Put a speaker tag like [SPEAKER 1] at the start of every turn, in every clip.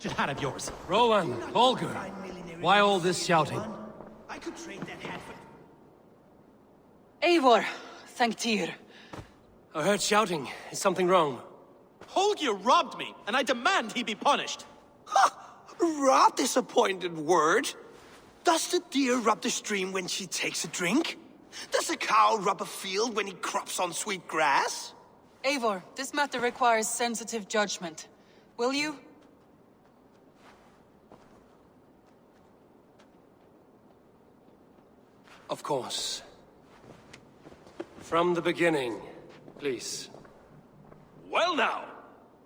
[SPEAKER 1] wretched hat of yours.
[SPEAKER 2] Rowan, Holger, why all this shouting?
[SPEAKER 1] I could trade that hat for...
[SPEAKER 3] Eivor, thank Tyr.
[SPEAKER 2] I heard shouting. Is something wrong?
[SPEAKER 1] Holger robbed me, and I demand he be punished.
[SPEAKER 4] Rot disappointed word. Does the deer rub the stream when she takes a drink? Does a cow rub a field when he crops on sweet grass?
[SPEAKER 3] Eivor, this matter requires sensitive judgment. Will you?
[SPEAKER 2] Of course. From the beginning, please.
[SPEAKER 5] Well now,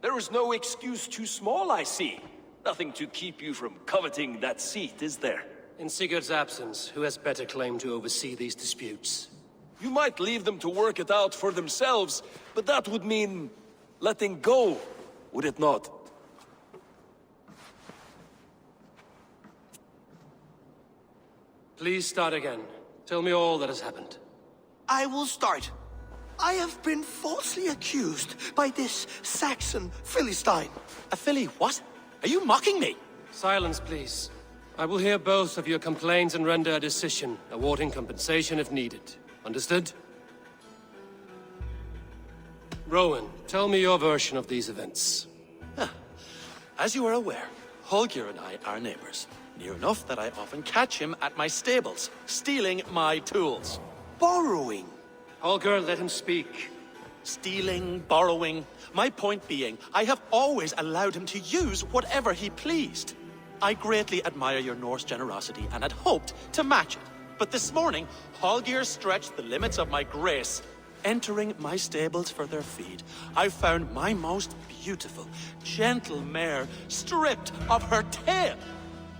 [SPEAKER 5] there is no excuse too small, I see. Nothing to keep you from coveting that seat, is there?
[SPEAKER 2] In Sigurd's absence, who has better claim to oversee these disputes?
[SPEAKER 5] You might leave them to work it out for themselves, but that would mean letting go, would it not?
[SPEAKER 2] Please start again. Tell me all that has happened.
[SPEAKER 4] I will start. I have been falsely accused by this Saxon Philistine.
[SPEAKER 1] A filly what? Are you mocking me?
[SPEAKER 2] Silence, please. I will hear both of your complaints and render a decision, awarding compensation if needed. Understood? Rowan, tell me your version of these events.
[SPEAKER 1] As you are aware, Holger and I are neighbors. Near enough that I often catch him at my stables, stealing my tools.
[SPEAKER 4] Borrowing.
[SPEAKER 2] Holger, let him speak.
[SPEAKER 1] Stealing, borrowing. My point being, I have always allowed him to use whatever he pleased. I greatly admire your Norse generosity and had hoped to match it. But this morning, Holger stretched the limits of my grace. Entering my stables for their feed, I found my most beautiful, gentle mare stripped of her tail.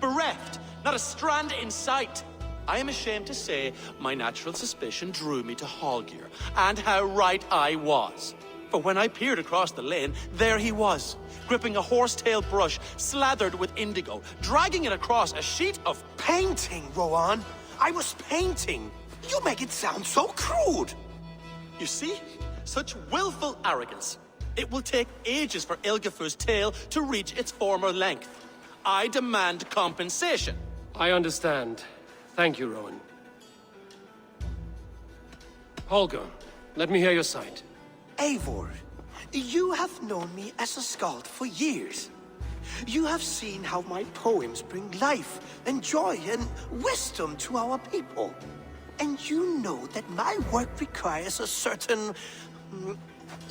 [SPEAKER 1] Bereft, not a strand in sight. I am ashamed to say my natural suspicion drew me to Holger, and how right I was. For when I peered across the lane, there he was, gripping a horsetail brush slathered with indigo, dragging it across a sheet of
[SPEAKER 4] Painting, Rowan. I was painting. You make it sound so crude.
[SPEAKER 1] You see? Such willful arrogance. It will take ages for Ilgafur's tail to reach its former length. I demand compensation.
[SPEAKER 2] I understand. Thank you, Rowan. Holger, let me hear your side.
[SPEAKER 4] Eivor, you have known me as a skald for years. You have seen how my poems bring life and joy and wisdom to our people. And you know that my work requires a certain,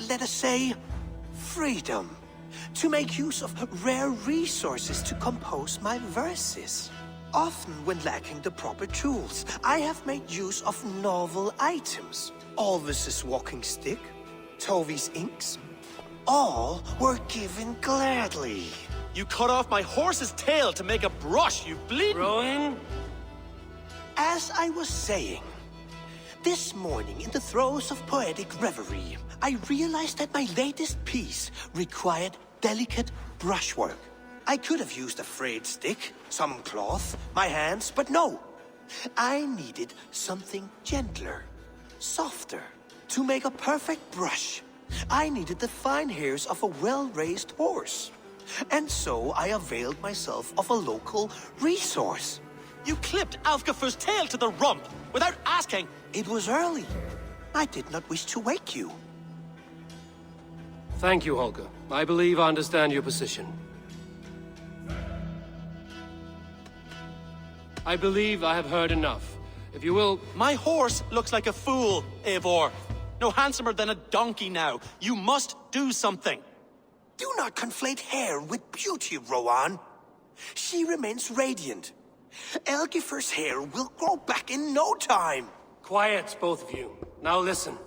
[SPEAKER 4] let us say, freedom to make use of rare resources to compose my verses. Often when lacking the proper tools, I have made use of novel items. Alvis's walking stick, Tovi's inks, all were given gladly.
[SPEAKER 1] You cut off my horse's tail to make a brush, you bleed.
[SPEAKER 2] Rowan?
[SPEAKER 4] As I was saying, this morning in the throes of poetic reverie, I realized that my latest piece required delicate brushwork. I could have used a frayed stick, some cloth, my hands, but no. I needed something gentler, softer. To make a perfect brush, I needed the fine hairs of a well-raised horse. And so I availed myself of a local resource.
[SPEAKER 1] You clipped Alfgafur's tail to the rump without asking.
[SPEAKER 4] It was early. I did not wish to wake you.
[SPEAKER 2] Thank you, Holger. I believe I understand your position. I believe I have heard enough. If you will...
[SPEAKER 1] My horse looks like a fool, Eivor. No handsomer than a donkey now. You must do something.
[SPEAKER 4] Do not conflate hair with beauty, Rowan. She remains radiant. Elgifur's hair will grow back in no time.
[SPEAKER 2] Quiet, both of you. Now listen.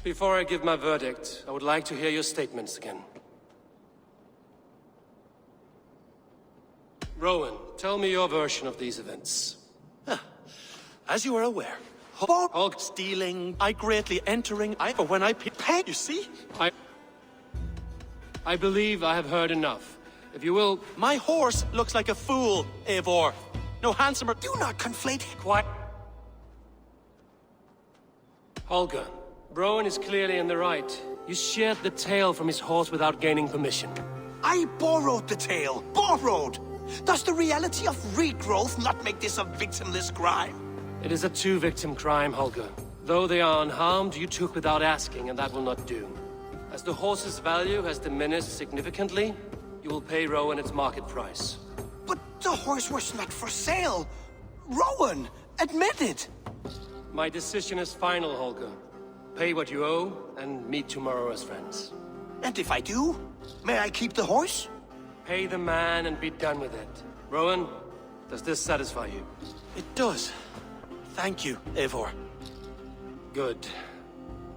[SPEAKER 2] Before I give my verdict, I would like to hear your statements again. Rowan, tell me your version of these events.
[SPEAKER 1] As you are aware,
[SPEAKER 2] Holger,
[SPEAKER 1] stealing, I greatly entering, for when I pay, you see?
[SPEAKER 2] I believe I have heard enough. If you will...
[SPEAKER 1] My horse looks like a fool, Eivor. No handsomer...
[SPEAKER 4] Do not conflate...
[SPEAKER 2] Quiet. Holger, Rowan is clearly in the right. You sheared the tail from his horse without gaining permission.
[SPEAKER 4] I borrowed the tail. Borrowed! Does the reality of regrowth not make this a victimless crime?
[SPEAKER 2] It is a two-victim crime, Holger. Though they are unharmed, you took without asking, and that will not do. As the horse's value has diminished significantly, you will pay Rowan its market price.
[SPEAKER 4] But the horse was not for sale. Rowan, admit it.
[SPEAKER 2] My decision is final, Holger. Pay what you owe, and meet tomorrow as friends.
[SPEAKER 4] And if I do, may I keep the horse?
[SPEAKER 2] Pay the man and be done with it. Rowan, does this satisfy you?
[SPEAKER 1] It does. Thank you, Eivor.
[SPEAKER 2] Good.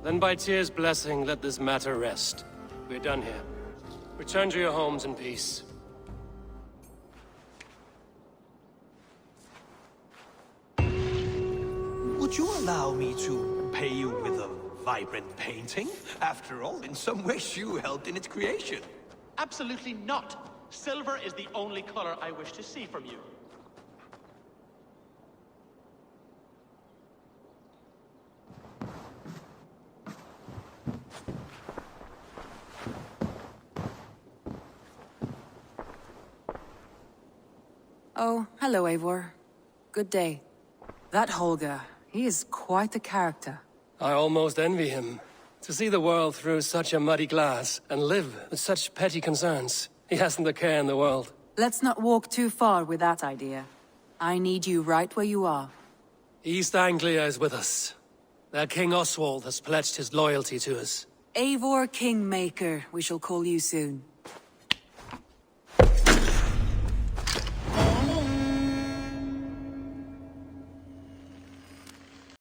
[SPEAKER 2] Then by Tyr's blessing, let this matter rest. We're done here. Return to your homes in peace.
[SPEAKER 4] Would you allow me to pay you with a vibrant painting? After all, in some ways you helped in its creation.
[SPEAKER 1] Absolutely not. Silver is the only color I wish to see from you.
[SPEAKER 3] Oh, hello, Eivor. Good day. That Holger, he is quite the character.
[SPEAKER 2] I almost envy him. To see the world through such a muddy glass, and live with such petty concerns. He hasn't a care in the world.
[SPEAKER 3] Let's not walk too far with that idea. I need you right where you are.
[SPEAKER 2] East Anglia is with us. Their King Oswald has pledged his loyalty to us.
[SPEAKER 3] Eivor Kingmaker, we shall call you soon.